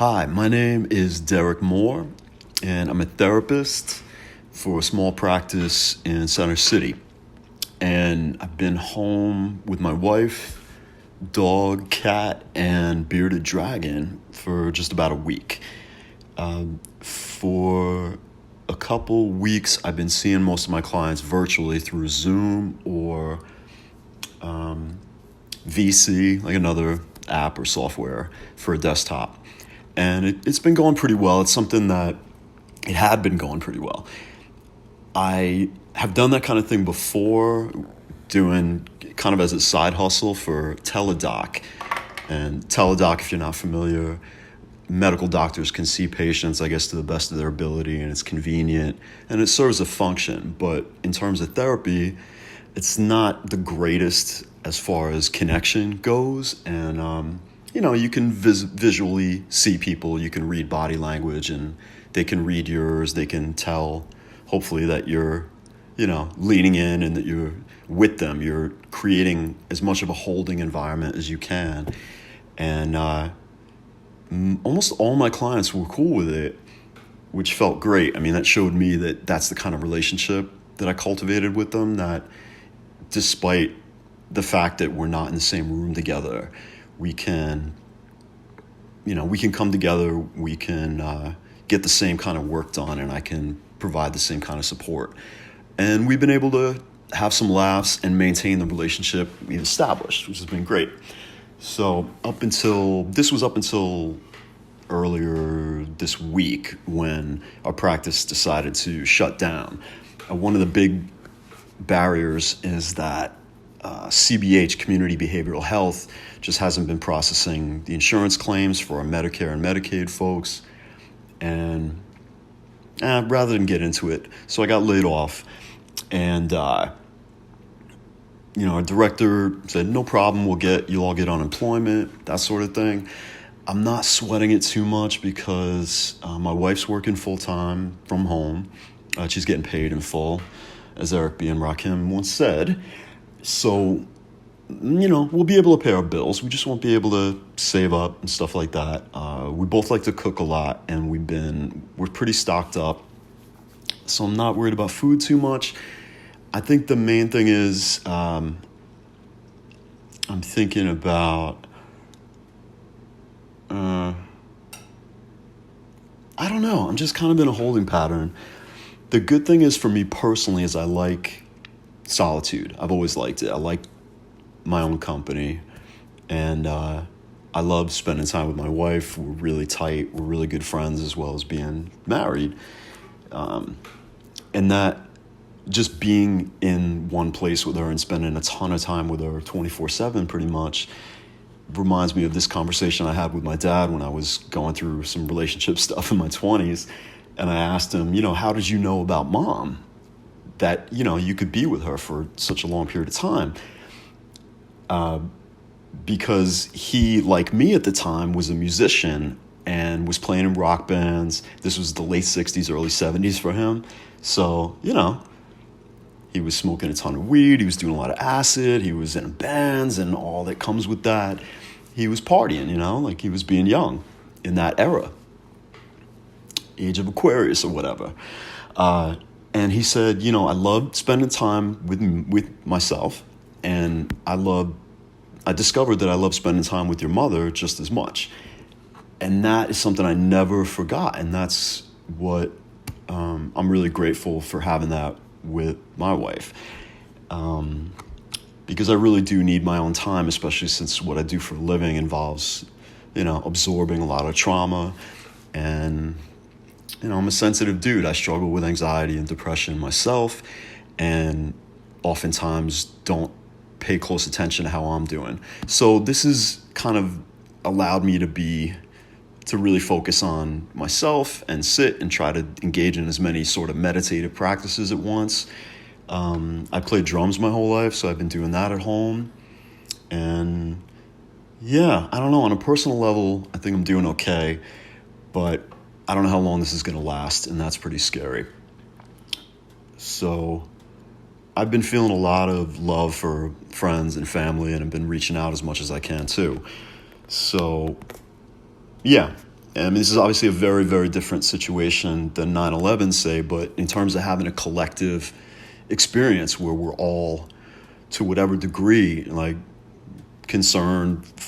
Hi, my name is Derik Moore, and I'm a therapist for a small practice in Center City. And I've been home with my wife, dog, cat, and bearded dragon for just about a week. For a couple weeks, I've been seeing most of my clients virtually through Zoom or VC, like another app or software for a desktop. And it's been going pretty well. It's something that it had been going pretty well. I have done that kind of thing before, doing kind of as a side hustle for teledoc. And teledoc, if you're not familiar, medical doctors can see patients, I guess, to the best of their ability, and it's convenient, and it serves a function. But in terms of therapy, it's not the greatest as far as connection goes. And, you can visually see people, you can read body language, and they can read yours. They can tell, hopefully, that you're, leaning in and that you're with them. You're creating as much of a holding environment as you can. And almost all my clients were cool with it, which felt great. I mean, that showed me that that's the kind of relationship that I cultivated with them, that despite the fact that we're not in the same room together, we can come together, we can get the same kind of work done, and I can provide the same kind of support. And we've been able to have some laughs and maintain the relationship we've established, which has been great. So up until earlier this week, when our practice decided to shut down. One of the big barriers is that CBH, Community Behavioral Health, just hasn't been processing the insurance claims for our Medicare and Medicaid folks. And rather than get into it, so I got laid off. And, our director said, no problem, you'll all get unemployment, that sort of thing. I'm not sweating it too much because my wife's working full-time from home. She's getting paid in full, as Eric B. and Rakim once said. So, we'll be able to pay our bills. We just won't be able to save up and stuff like that. We both like to cook a lot, and we're pretty stocked up. So I'm not worried about food too much. I think the main thing is I'm thinking about, I don't know. I'm just kind of in a holding pattern. The good thing is for me personally is I like solitude. I've always liked it. I like my own company, and I love spending time with my wife. We're really tight. We're really good friends, as well as being married. And that just being in one place with her and spending a ton of time with her 24/7 pretty much reminds me of this conversation I had with my dad when I was going through some relationship stuff in my 20s. And I asked him, how did you know about mom? That, you could be with her for such a long period of time. Because he, like me at the time, was a musician and was playing in rock bands. This was the late 60s, early 70s for him. So, he was smoking a ton of weed. He was doing a lot of acid. He was in bands and all that comes with that. He was partying, like he was being young in that era. Age of Aquarius or whatever. And he said, I love spending time with myself, and I discovered that I love spending time with your mother just as much. And that is something I never forgot, and that's what I'm really grateful for having that with my wife. Because I really do need my own time, especially since what I do for a living involves, absorbing a lot of trauma. And I'm a sensitive dude. I struggle with anxiety and depression myself, and oftentimes don't pay close attention to how I'm doing. So this has kind of allowed me to really focus on myself and sit and try to engage in as many sort of meditative practices at once. I played drums my whole life, so I've been doing that at home. And yeah, I don't know. On a personal level, I think I'm doing okay, but I don't know how long this is going to last, and that's pretty scary. So I've been feeling a lot of love for friends and family, and I've been reaching out as much as I can too. So yeah, I mean, this is obviously a very, very different situation than 9/11, say, but in terms of having a collective experience where we're all, to whatever degree, like concerned